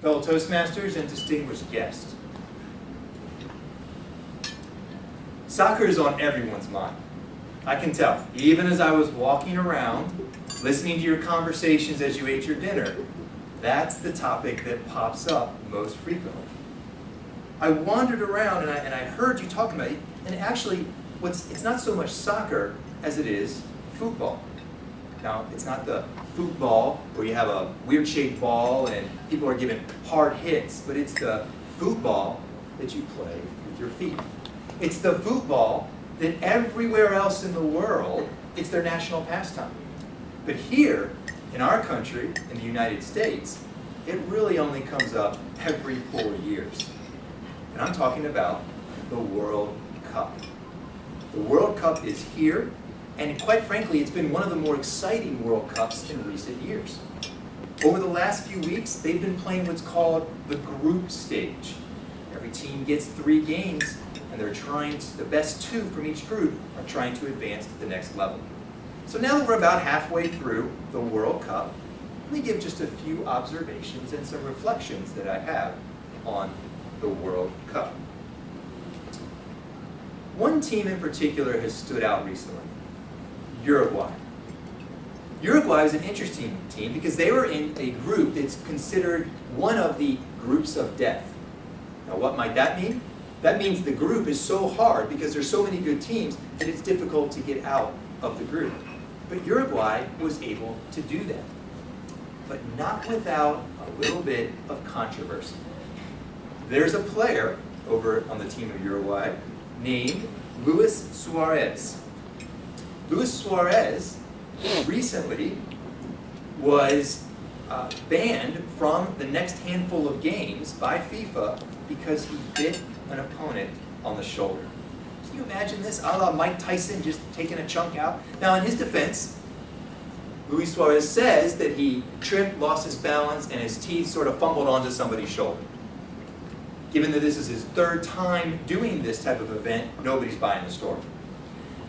fellow Toastmasters, and distinguished guests. Soccer is on everyone's mind. I can tell. Even as I was walking around, listening to your conversations as you ate your dinner, that's the topic that pops up most frequently. I wandered around and I heard you talking about it, and actually, it's not so much soccer as it is football. Now, it's not the football where you have a weird-shaped ball and people are given hard hits, but it's the football that you play with your feet. It's the football that everywhere else in the world, it's their national pastime. But here, in our country, in the United States, it really only comes up every 4 years. And I'm talking about the World Cup. The World Cup is here, and quite frankly, it's been one of the more exciting World Cups in recent years. Over the last few weeks, they've been playing what's called the group stage. Every team gets 3 games, and the best 2 from each group are trying to advance to the next level. So now that we're about halfway through the World Cup, let me give just a few observations and some reflections that I have on the World Cup. One team in particular has stood out recently, Uruguay. Uruguay is an interesting team because they were in a group that's considered one of the groups of death. Now what might that mean? That means the group is so hard because there's so many good teams that it's difficult to get out of the group. But Uruguay was able to do that, but not without a little bit of controversy. There's a player over on the team of Uruguay named Luis Suarez. Luis Suarez recently was banned from the next handful of games by FIFA because he bit an opponent on the shoulder. Can you imagine this? A la Mike Tyson just taking a chunk out. Now in his defense, Luis Suarez says that he tripped, lost his balance, and his teeth sort of fumbled onto somebody's shoulder. Given that this is his 3rd time doing this type of event, nobody's buying the story.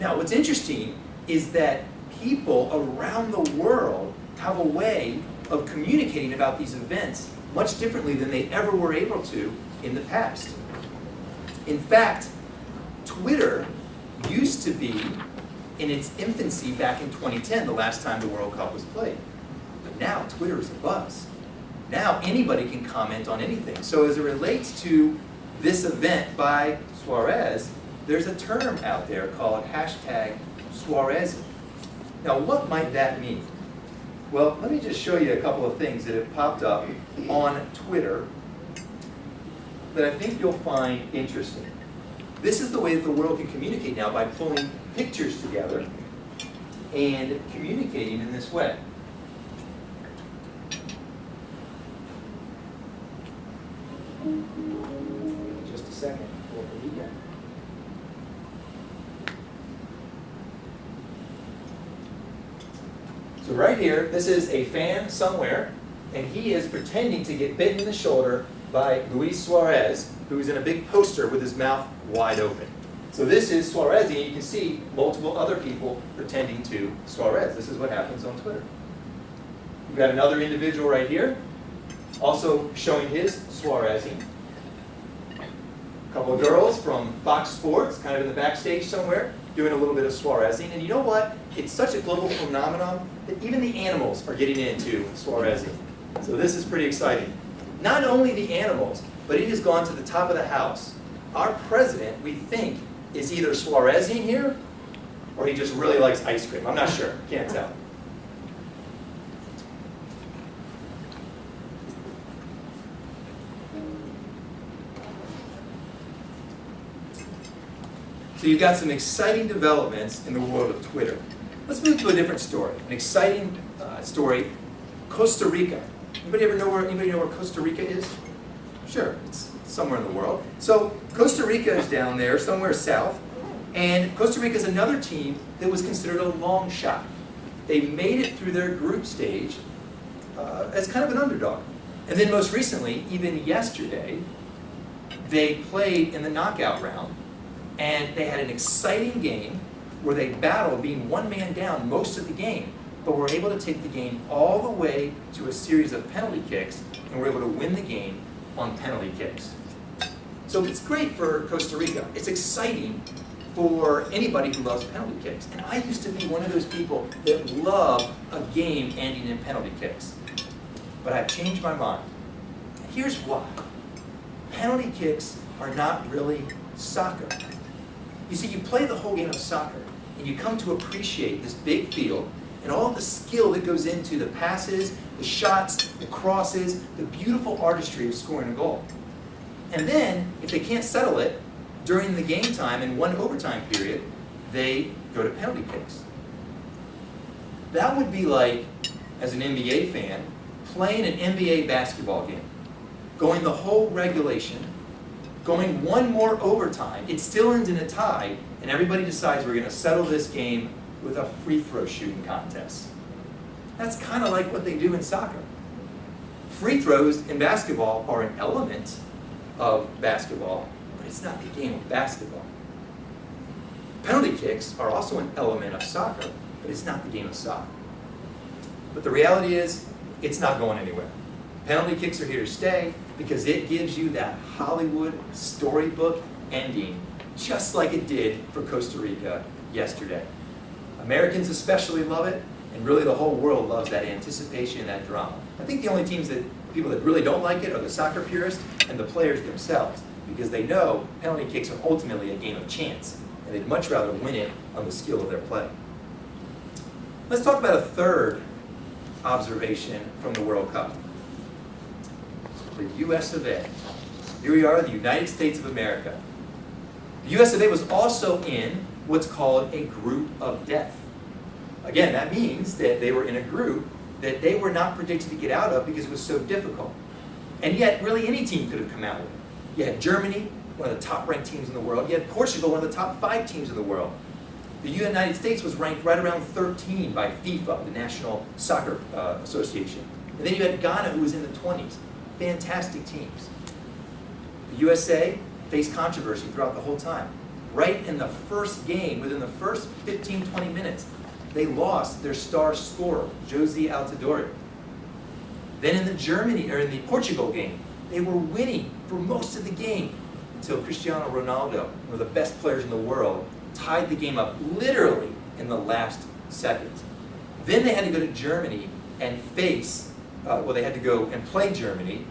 Now what's interesting is that people around the world have a way of communicating about these events much differently than they ever were able to in the past. In fact, Twitter used to be in its infancy back in 2010, the last time the World Cup was played. But now Twitter is a buzz. Now anybody can comment on anything. So as it relates to this event by Suarez, there's a term out there called #Suarez. Now what might that mean? Well, let me just show you a couple of things that have popped up on Twitter that I think you'll find interesting. This is the way that the world can communicate now, by pulling pictures together and communicating in this way. Just a second. Pull up the media. So right here, this is a fan somewhere, and he is pretending to get bitten in the shoulder by Luis Suarez, who's in a big poster with his mouth wide open. So this is Suarez, and you can see multiple other people pretending to Suarez. This is what happens on Twitter. We've got another individual right here, also showing his Suarezing. A couple of girls from Fox Sports, kind of in the backstage somewhere, doing a little bit of Suarezing. And you know what? It's such a global phenomenon that even the animals are getting into Suarezing. So this is pretty exciting. Not only the animals, but it has gone to the top of the house. Our president, we think, is either Suarezing here, or he just really likes ice cream. I'm not sure. Can't tell. So you've got some exciting developments in the world of Twitter. Let's move to a different story. An exciting story, Costa Rica. Anybody know where Costa Rica is? Sure, it's somewhere in the world. So Costa Rica is down there, somewhere south, and Costa Rica is another team that was considered a long shot. They made it through their group stage as kind of an underdog. And then most recently, even yesterday, they played in the knockout round, and they had an exciting game where they battled being 1 man down most of the game. but we're able to take the game all the way to a series of penalty kicks, and we're able to win the game on penalty kicks. So it's great for Costa Rica. It's exciting for anybody who loves penalty kicks. And I used to be one of those people that love a game ending in penalty kicks. But I've changed my mind. Here's why. Penalty kicks are not really soccer. You see, you play the whole game of soccer, and you come to appreciate this big field and all the skill that goes into the passes, the shots, the crosses, the beautiful artistry of scoring a goal. And then, if they can't settle it during the game time in one overtime period, they go to penalty kicks. That would be like, as an NBA fan, playing an NBA basketball game, going the whole regulation, going one more overtime, it still ends in a tie, and everybody decides we're going to settle this game with a free throw shooting contest. That's kind of like what they do in soccer. Free throws in basketball are an element of basketball, but it's not the game of basketball. Penalty kicks are also an element of soccer, but it's not the game of soccer. But the reality is, it's not going anywhere. Penalty kicks are here to stay because it gives you that Hollywood storybook ending, just like it did for Costa Rica yesterday. Americans especially love it, and really the whole world loves that anticipation and that drama. I think the only people that really don't like it are the soccer purists and the players themselves, because they know penalty kicks are ultimately a game of chance, and they'd much rather win it on the skill of their play. Let's talk about a third observation from the World Cup. The US of A. Here we are, the United States of America. The US of A was also in what's called a group of death. Again, that means that they were in a group that they were not predicted to get out of because it was so difficult. And yet, really any team could have come out with it. You had Germany, one of the top-ranked teams in the world. You had Portugal, one of the top 5 teams in the world. The United States was ranked right around 13 by FIFA, the National Soccer Association. And then you had Ghana, who was in the 20s. Fantastic teams. The USA faced controversy throughout the whole time. Right in the first game, within the first 15, 20 minutes, they lost their star scorer, Josie Altidore. Then in the Portugal game, they were winning for most of the game until Cristiano Ronaldo, one of the best players in the world, tied the game up literally in the last seconds. Then they had to go to Germany and they had to go and play Germany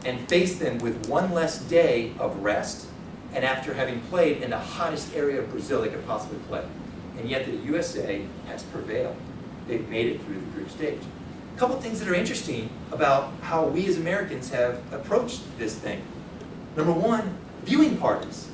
and face them with one less day of rest, and after having played in the hottest area of Brazil they could possibly play. And yet the USA has prevailed. They've made it through the group stage. A couple things that are interesting about how we as Americans have approached this thing. Number one, viewing parties.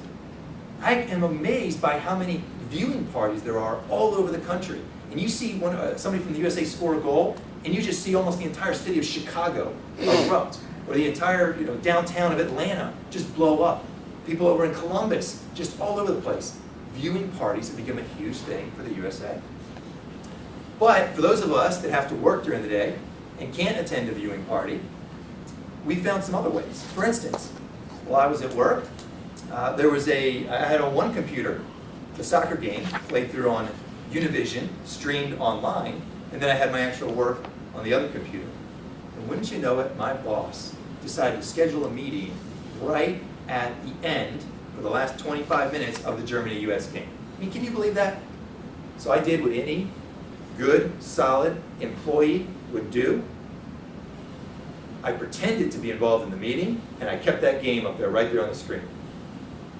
I am amazed by how many viewing parties there are all over the country. And you see somebody from the USA score a goal, and you just see almost the entire city of Chicago erupt, or the entire downtown of Atlanta just blow up. People over in Columbus, just all over the place. Viewing parties have become a huge thing for the USA. But for those of us that have to work during the day and can't attend a viewing party, we found some other ways. For instance, while I was at work, I had on one computer the soccer game played through on Univision, streamed online, and then I had my actual work on the other computer. And wouldn't you know it, my boss decided to schedule a meeting right at the end for the last 25 minutes of the Germany-US game. I mean, can you believe that? So I did what any good, solid employee would do. I pretended to be involved in the meeting, and I kept that game up there, right there on the screen.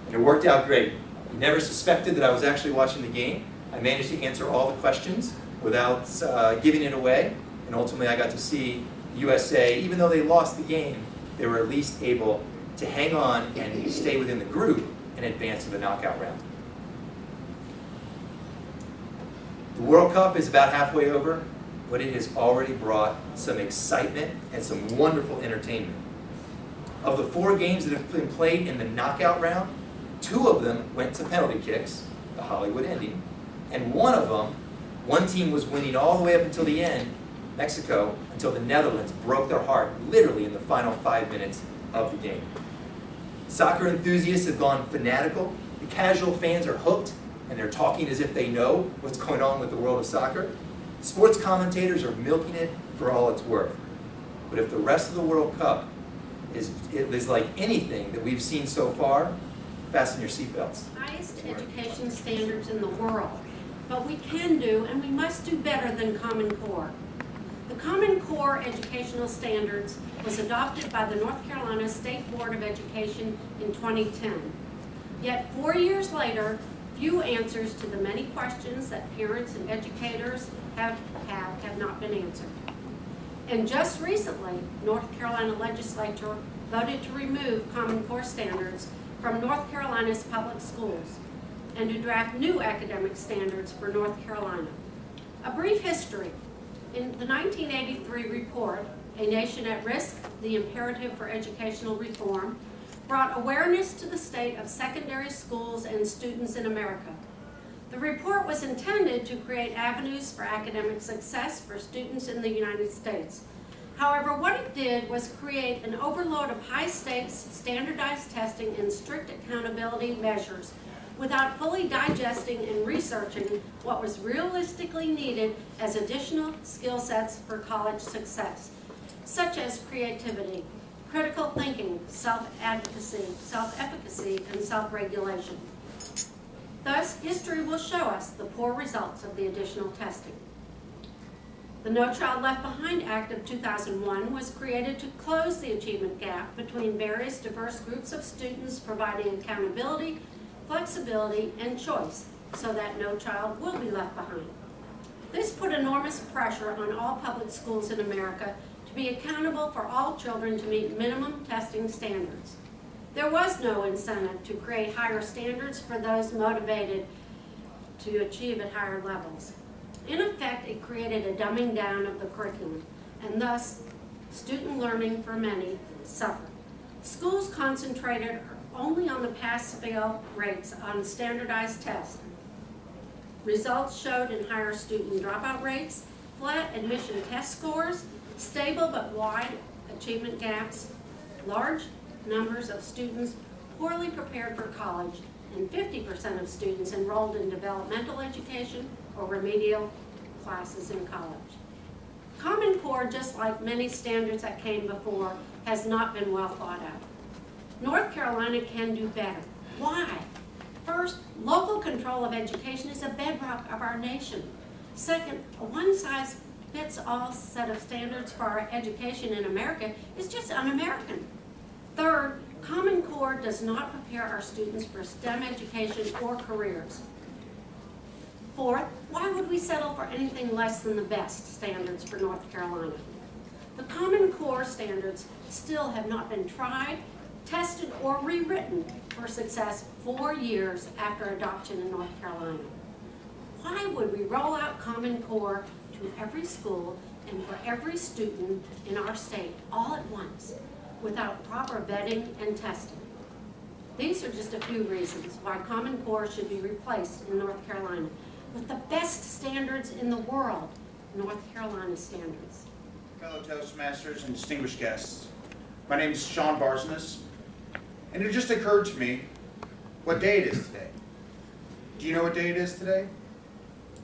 And it worked out great. I never suspected that I was actually watching the game. I managed to answer all the questions without giving it away, and ultimately I got to see the USA, even though they lost the game, they were at least able to hang on and stay within the group and advance to the knockout round. The World Cup is about halfway over, but it has already brought some excitement and some wonderful entertainment. Of the 4 games that have been played in the knockout round, 2 of them went to penalty kicks, the Hollywood ending, and one team was winning all the way up until the end, Mexico, until the Netherlands broke their heart, literally in the final 5 minutes of the game. Soccer enthusiasts have gone fanatical. The casual fans are hooked, and they're talking as if they know what's going on with the world of soccer. Sports commentators are milking it for all it's worth. But if the rest of the World Cup is like anything that we've seen so far, fasten your seatbelts. Highest education standards in the world. But we can do and we must do better than Common Core. The Common Core educational standards was adopted by the North Carolina State Board of Education in 2010. Yet 4 years later, few answers to the many questions that parents and educators have not been answered. And just recently, North Carolina legislature voted to remove Common Core standards from North Carolina's public schools and to draft new academic standards for North Carolina. A brief history. In the 1983 report, A Nation at Risk, The Imperative for Educational Reform, brought awareness to the state of secondary schools and students in America. The report was intended to create avenues for academic success for students in the United States. However, what it did was create an overload of high-stakes, standardized testing and strict accountability measures without fully digesting and researching what was realistically needed as additional skill sets for college success, such as creativity, critical thinking, self-advocacy, self-efficacy, and self-regulation. Thus, history will show us the poor results of the additional testing. The No Child Left Behind Act of 2001 was created to close the achievement gap between various diverse groups of students, providing accountability, flexibility, and choice so that no child will be left behind. This put enormous pressure on all public schools in America to be accountable for all children to meet minimum testing standards. There was no incentive to create higher standards for those motivated to achieve at higher levels. In effect, it created a dumbing down of the curriculum, and thus, student learning for many suffered. Schools concentrated only on the pass-fail rates on standardized tests. Results showed in higher student dropout rates, flat admission test scores, stable but wide achievement gaps, large numbers of students poorly prepared for college, and 50% of students enrolled in developmental education or remedial classes in college. Common Core, just like many standards that came before, has not been well thought out. North Carolina can do better. Why? First, local control of education is a bedrock of our nation. Second, a one-size-fits-all set of standards for our education in America is just un-American. Third, Common Core does not prepare our students for STEM education or careers. Fourth, why would we settle for anything less than the best standards for North Carolina? The Common Core standards still have not been tried, tested, or rewritten for success 4 years after adoption in North Carolina. Why would we roll out Common Core to every school and for every student in our state all at once without proper vetting and testing? These are just a few reasons why Common Core should be replaced in North Carolina with the best standards in the world, North Carolina standards. Fellow Toastmasters and distinguished guests, my name is Shawn, and it just occurred to me what day it is today. Do you know what day it is today?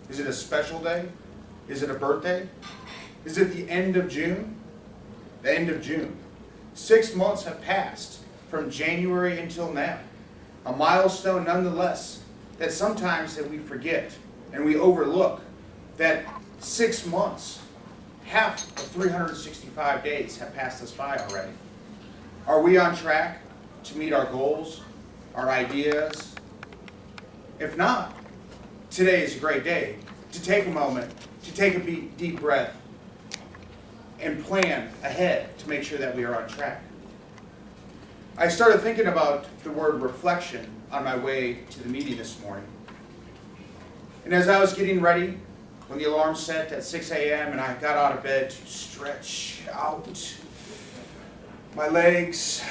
Is it a special day? Is it a birthday? Is it the end of June? The end of June. 6 months have passed from January until now. A milestone nonetheless that sometimes that we forget and we overlook, that 6 months, half of 365 days have passed us by already. Are we on track to meet our goals, our ideas? If not, today is a great day to take a moment, to take a deep breath, and plan ahead to make sure that we are on track. I started thinking about the word reflection on my way to the meeting this morning. And as I was getting ready, when the alarm set at 6 a.m. and I got out of bed to stretch out my legs,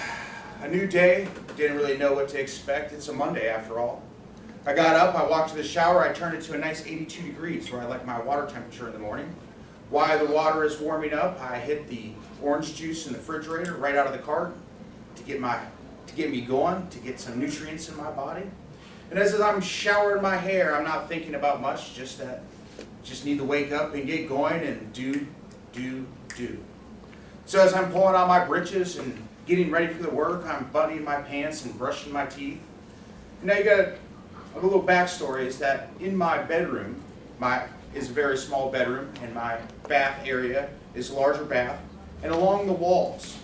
a new day, didn't really know what to expect. It's a Monday after all. I got up, I walked to the shower, I turned it to a nice 82 degrees where I like my water temperature in the morning. While the water is warming up, I hit the orange juice in the refrigerator right out of the cart to get me going, to get some nutrients in my body. And as I'm showering my hair, I'm not thinking about much, just that just need to wake up and get going and do. So as I'm pulling on my britches and getting ready for the work, I'm buttoning my pants and brushing my teeth. And now you got a little backstory is that in my bedroom, is a very small bedroom, and my bath area is a larger bath. And along the walls,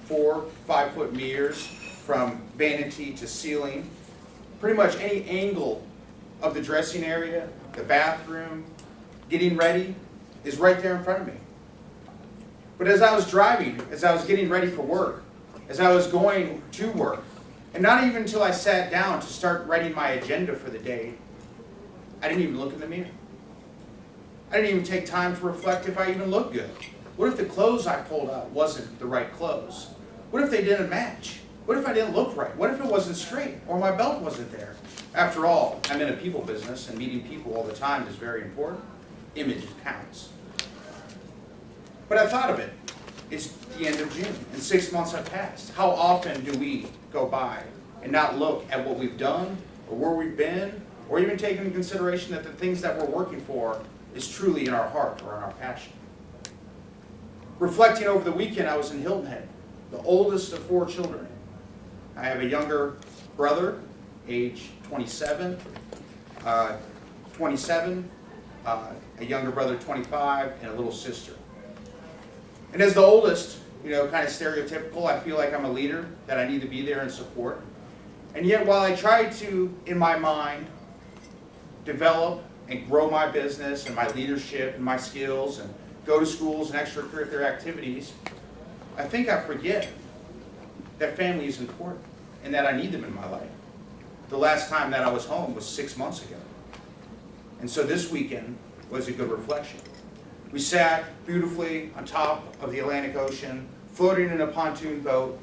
4 5-foot mirrors from vanity to ceiling, pretty much any angle of the dressing area, the bathroom, getting ready is right there in front of me. But as I was driving, as I was getting ready for work, as I was going to work, and not even until I sat down to start writing my agenda for the day, I didn't even look in the mirror. I didn't even take time to reflect if I even looked good. What if the clothes I pulled out wasn't the right clothes? What if they didn't match? What if I didn't look right? What if it wasn't straight or my belt wasn't there? After all, I'm in a people business and meeting people all the time is very important. Image counts. But I thought of it. It's the end of June and 6 months have passed. How often do we go by and not look at what we've done or where we've been or even take into consideration that the things that we're working for is truly in our heart or in our passion? Reflecting over the weekend, I was in Hilton Head, the oldest of 4 children. I have a younger brother, age 27, a younger brother, 25, and a little sister. And as the oldest, kind of stereotypical, I feel like I'm a leader, that I need to be there and support. And yet, while I try to, in my mind, develop and grow my business and my leadership and my skills and go to schools and extracurricular activities, I think I forget that family is important and that I need them in my life. The last time that I was home was 6 months ago. And so this weekend was a good reflection. We sat beautifully on top of the Atlantic Ocean, floating in a pontoon boat.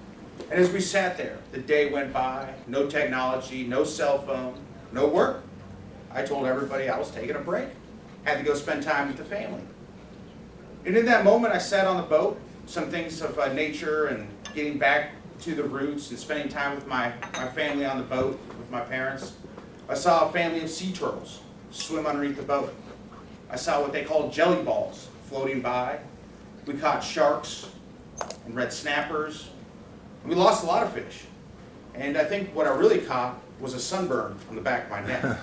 And as we sat there, the day went by, no technology, no cell phone, no work. I told everybody I was taking a break. Had to go spend time with the family. And in that moment, I sat on the boat, some things of nature and getting back to the roots and spending time with my family on the boat, with my parents. I saw a family of sea turtles swim underneath the boat. I saw what they called jelly balls floating by. We caught sharks and red snappers. And we lost a lot of fish. And I think what I really caught was a sunburn on the back of my neck.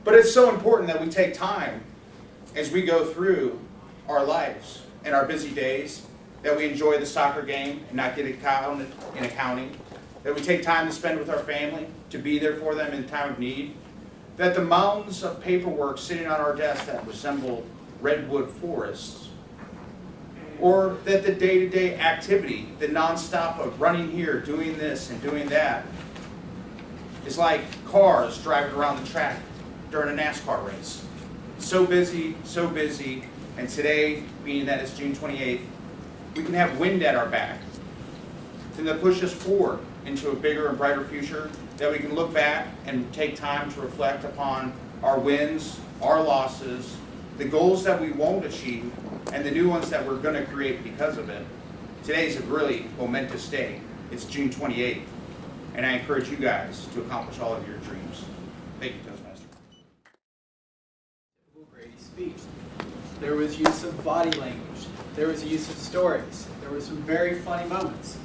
But it's so important that we take time as we go through our lives and our busy days, that we enjoy the soccer game and not get counted in accounting, that we take time to spend with our family, to be there for them in time of need, that the mountains of paperwork sitting on our desk that resemble redwood forests, or that the day-to-day activity, the nonstop of running here, doing this and doing that, is like cars driving around the track during a NASCAR race. So busy, and today, being that it's June 28th, we can have wind at our back to push us forward into a bigger and brighter future, that we can look back and take time to reflect upon our wins, our losses, the goals that we won't achieve, and the new ones that we're going to create because of it. Today's a really momentous day. It's June 28th, and I encourage you guys to accomplish all of your dreams. Thank you, Toastmaster. Grady speech. There was use of body language. There was use of stories. There were some very funny moments.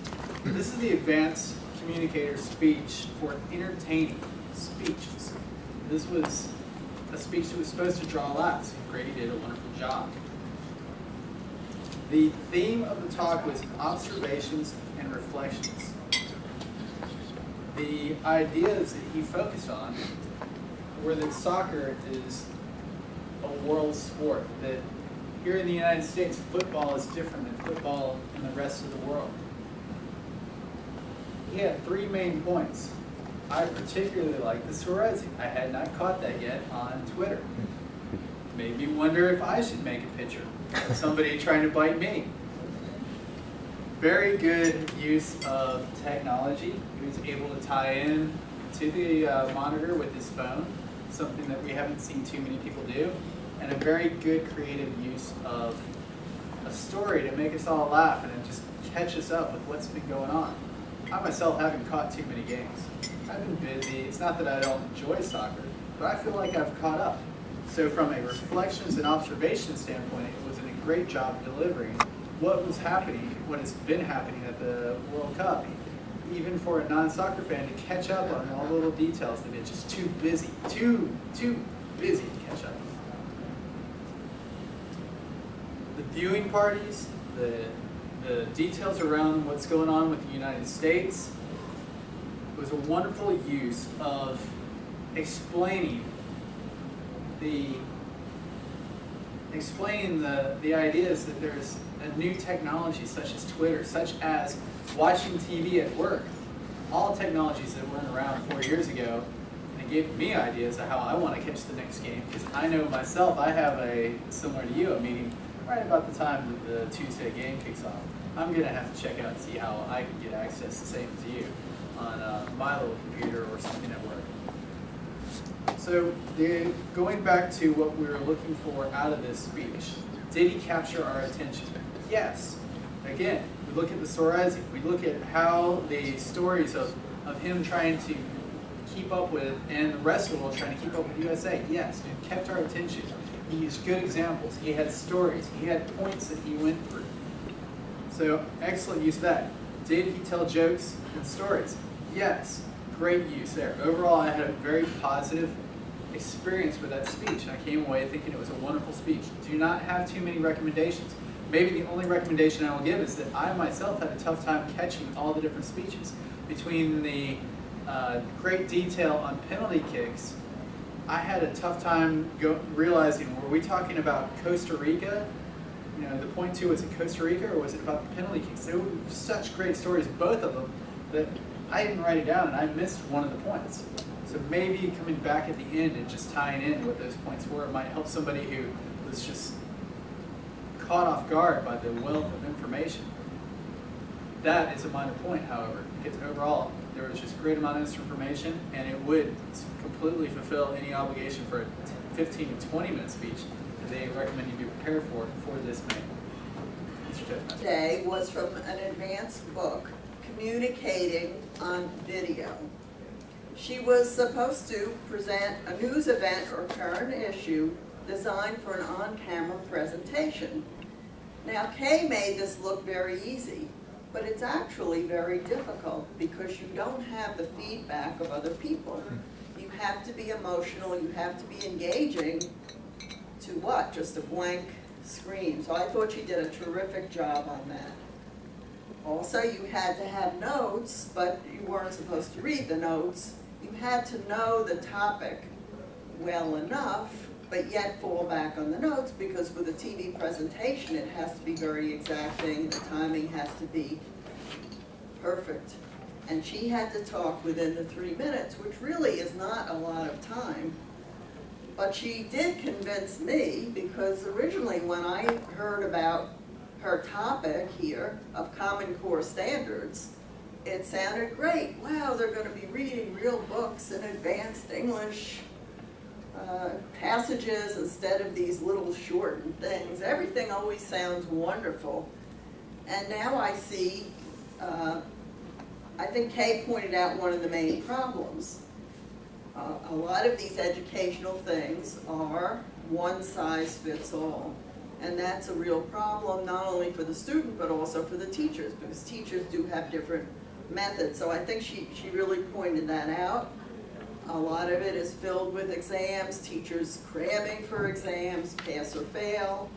This is the advanced communicator speech for entertaining speeches. This was a speech that was supposed to draw laughs, and Grady did a wonderful job. The theme of the talk was observations and reflections. The ideas that he focused on were that soccer is a world sport, that here in the United States, football is different than football in the rest of the world. He had 3 main points. I particularly like the Suarez. I had not caught that yet on Twitter. Made me wonder if I should make a picture of somebody trying to bite me. Very good use of technology. He was able to tie in to the monitor with his phone, something that we haven't seen too many people do, and a very good creative use of a story to make us all laugh and just catch us up with what's been going on. I myself haven't caught too many games. I've been busy. It's not that I don't enjoy soccer. but I feel like I've caught up. So from a reflections and observation standpoint, it was a great job delivering what was happening, what has been happening at the World Cup. Even for a non-soccer fan to catch up on all the little details, that it's just too busy to catch up. The viewing parties, the details around what's going on with the United States was a wonderful use of explaining the ideas that there's a new technology such as Twitter, such as watching TV at work. All technologies that weren't around 4 years ago, and it gave me ideas of how I want to catch the next game, because I know myself, I have similar to you, a meeting right about the time that the Tuesday game kicks off. I'm going to have to check out and see how I can get access the same as you on my little computer or something at work. So going back to what we were looking for out of this speech, did he capture our attention? Yes. Again, we look at the storizing. We look at how the stories of him trying to keep up with, and the rest of the world trying to keep up with USA. Yes, it kept our attention. He used good examples. He had stories. He had points that he went through. So excellent use of that. Did he tell jokes and stories? Yes. Great use there. Overall, I had a very positive experience with that speech. I came away thinking it was a wonderful speech. Do not have too many recommendations. Maybe the only recommendation I will give is that I myself had a tough time catching all the different speeches. Between the great detail on penalty kicks, I had a tough time realizing, were we talking about Costa Rica? You know, the point two, was it Costa Rica or was it about the penalty kicks? They were such great stories, both of them, that I didn't write it down and I missed one of the points. So maybe coming back at the end and just tying in what those points were might help somebody who was just caught off guard by the wealth of information. That is a minor point, however, because overall there was just a great amount of information, and it would completely fulfill any obligation for a 15 to 20 minute speech that they recommend you be prepared for this May. Mr. Toastmaster. Today was from an advanced book, Communicating on Video. She was supposed to present a news event or current issue designed for an on-camera presentation. Now, Kaye made this look very easy, but it's actually very difficult because you don't have the feedback of other people. You have to be emotional, you have to be engaging to what? Just a blank screen. So I thought she did a terrific job on that. Also, you had to have notes, but you weren't supposed to read the notes. You had to know the topic well enough, but yet fall back on the notes, because with a TV presentation, it has to be very exacting, the timing has to be perfect. And she had to talk within the 3 minutes, which really is not a lot of time. But she did convince me, because originally when I heard about her topic here of Common Core standards, it sounded great. Wow, they're going to be reading real books in advanced English passages instead of these little shortened things. Everything always sounds wonderful. And now I see, I think Kaye pointed out one of the main problems. A lot of these educational things are one size fits all. And that's a real problem, not only for the student, but also for the teachers, because teachers do have different methods. So I think she really pointed that out. A lot of it is filled with exams, teachers cramming for exams, pass or fail.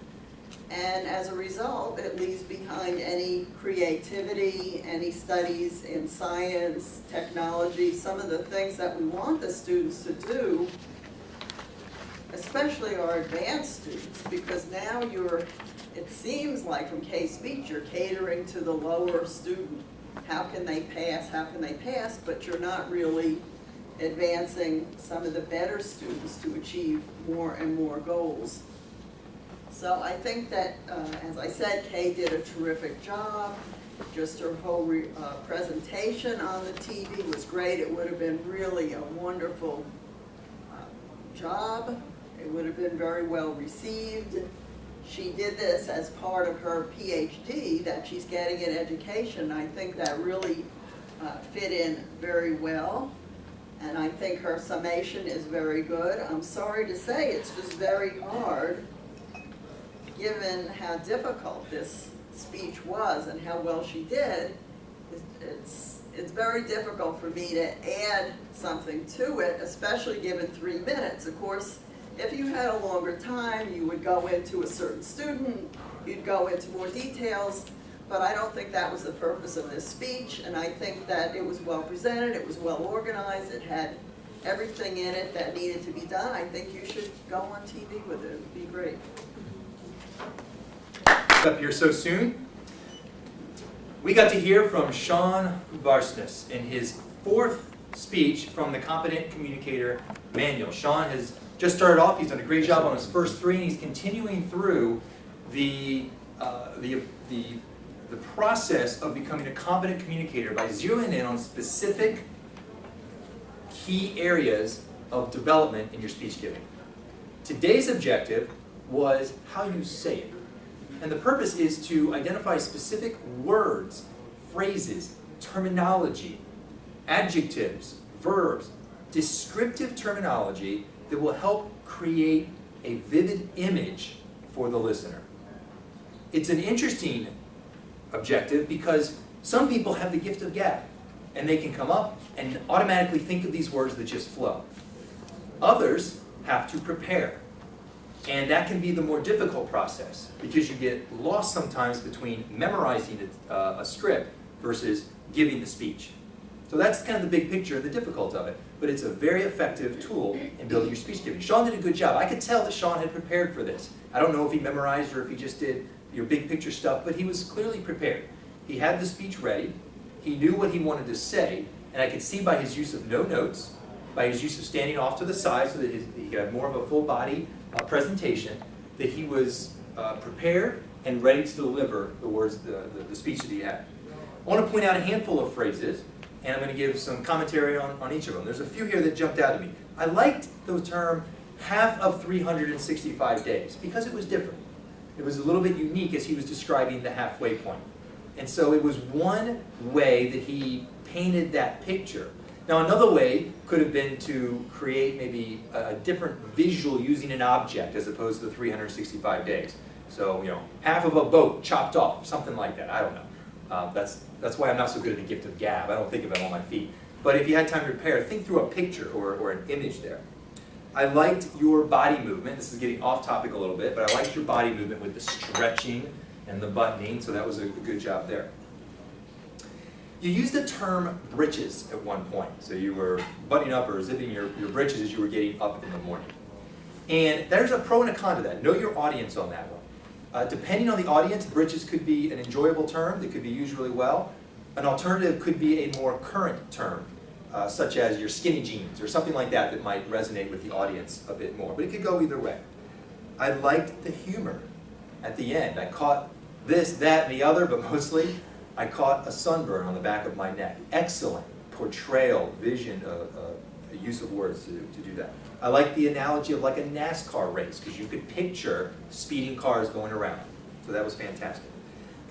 And as a result, it leaves behind any creativity, any studies in science, technology, some of the things that we want the students to do, especially our advanced students, because now it seems like from Kaye's speech, you're catering to the lower student. How can they pass, but you're not really advancing some of the better students to achieve more and more goals. So I think that, as I said, Kaye did a terrific job. Just her whole presentation on the TV was great. It would have been really a wonderful job. It would have been very well received. She did this as part of her PhD that she's getting in education. I think that really fit in very well. And I think her summation is very good. I'm sorry to say it's just very hard, given how difficult this speech was and how well she did. It's very difficult for me to add something to it, especially given 3 minutes. Of course, if you had a longer time, you would go into a certain student, you'd go into more details, but I don't think that was the purpose of this speech, and I think that it was well presented, it was well organized, it had everything in it that needed to be done. I think you should go on TV with it. It would be great. Up here so soon. We got to hear from Shawn in his 4th speech from the Competent Communicator Manual. Shawn has just started off. He's done a great job on his first 3, and he's continuing through the process of becoming a competent communicator by zeroing in on specific key areas of development in your speech giving. Today's objective was how you say it. And the purpose is to identify specific words, phrases, terminology, adjectives, verbs, descriptive terminology that will help create a vivid image for the listener. It's an interesting objective because some people have the gift of gab, and they can come up and automatically think of these words that just flow. Others have to prepare. And that can be the more difficult process because you get lost sometimes between memorizing a script versus giving the speech. So that's kind of the big picture and the difficulty of it. But it's a very effective tool in building your speech giving. Shawn did a good job. I could tell that Shawn had prepared for this. I don't know if he memorized or if he just did your big picture stuff, but he was clearly prepared. He had the speech ready. He knew what he wanted to say. And I could see by his use of no notes, by his use of standing off to the side so that he could have more of a full body presentation, that he was prepared and ready to deliver the words, the speech that he had. I want to point out a handful of phrases, and I'm going to give some commentary on each of them. There's a few here that jumped out at me. I liked the term half of 365 days because it was different. It was a little bit unique as he was describing the halfway point. And so it was one way that he painted that picture. Now another way could have been to create maybe a different visual using an object as opposed to the 365 days. So, half of a boat chopped off, something like that. I don't know. That's why I'm not so good at the gift of gab. I don't think of it on my feet. But if you had time to prepare, think through a picture or an image there. I liked your body movement. This is getting off topic a little bit, but I liked your body movement with the stretching and the buttoning, so that was a good job there. You used the term britches at one point. So you were buttoning up or zipping your britches as you were getting up in the morning. And there's a pro and a con to that. Know your audience on that one. Depending on the audience, britches could be an enjoyable term that could be used really well. An alternative could be a more current term, such as your skinny jeans or something like that that might resonate with the audience a bit more. But it could go either way. I liked the humor at the end. I caught this, that, and the other, but mostly I caught a sunburn on the back of my neck. Excellent portrayal, vision, use of words to do that. I like the analogy of like a NASCAR race because you could picture speeding cars going around. So that was fantastic.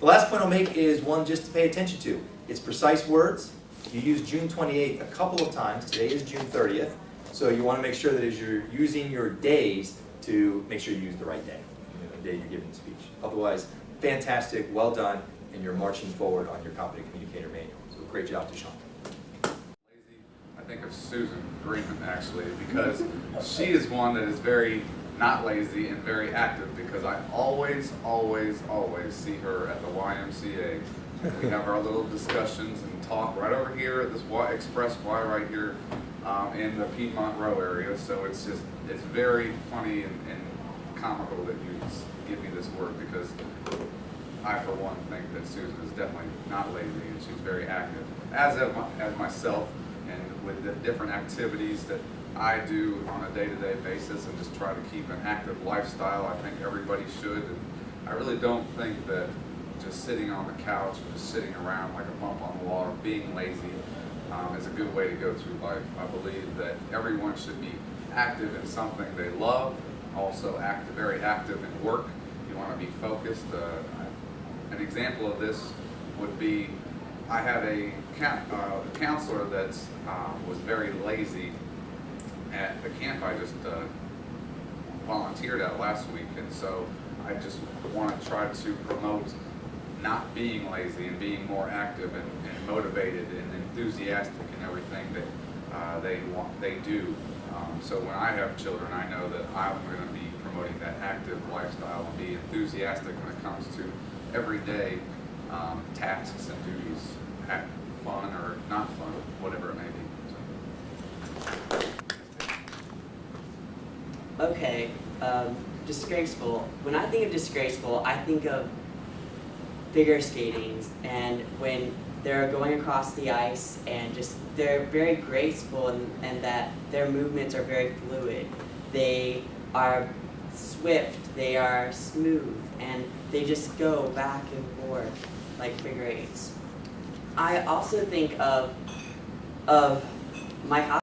The last point I'll make is one just to pay attention to. It's precise words. You used June 28th a couple of times. Today is June 30th. So you want to make sure that as you're using your days to make sure you use the right day, the day you're giving the speech. Otherwise, fantastic, well done, and you're marching forward on your Competent Communicator Manual. So great job to Shawn. I think of Susan Greenman actually, because she is one that is very not lazy and very active, because I always see her at the YMCA. We have our little discussions and talk right over here at this Express Y right here in the Piedmont Row area. So it's very funny and comical that you give me this word, because I, for one, think that Susan is definitely not lazy and she's very active, as myself, and with the different activities that I do on a day-to-day basis and just try to keep an active lifestyle. I think everybody should, and I really don't think that just sitting on the couch and just sitting around like a bump on the wall or being lazy is a good way to go through life. I believe that everyone should be active in something they love, also very active in work. You want to be focused. An example of this would be, I had a counselor that was very lazy at the camp I just volunteered at last week, and so I just want to try to promote not being lazy and being more active and motivated and enthusiastic in everything that they do. So when I have children, I know that I'm going to be promoting that active lifestyle and be enthusiastic when it comes to everyday tasks and duties, fun or not fun, whatever it may be. So. Okay, disgraceful. When I think of disgraceful, I think of figure skating, and when they're going across the ice and just they're very graceful and that their movements are very fluid. They are swift, they are smooth, and they just go back and forth like figure eights. I also think of my house.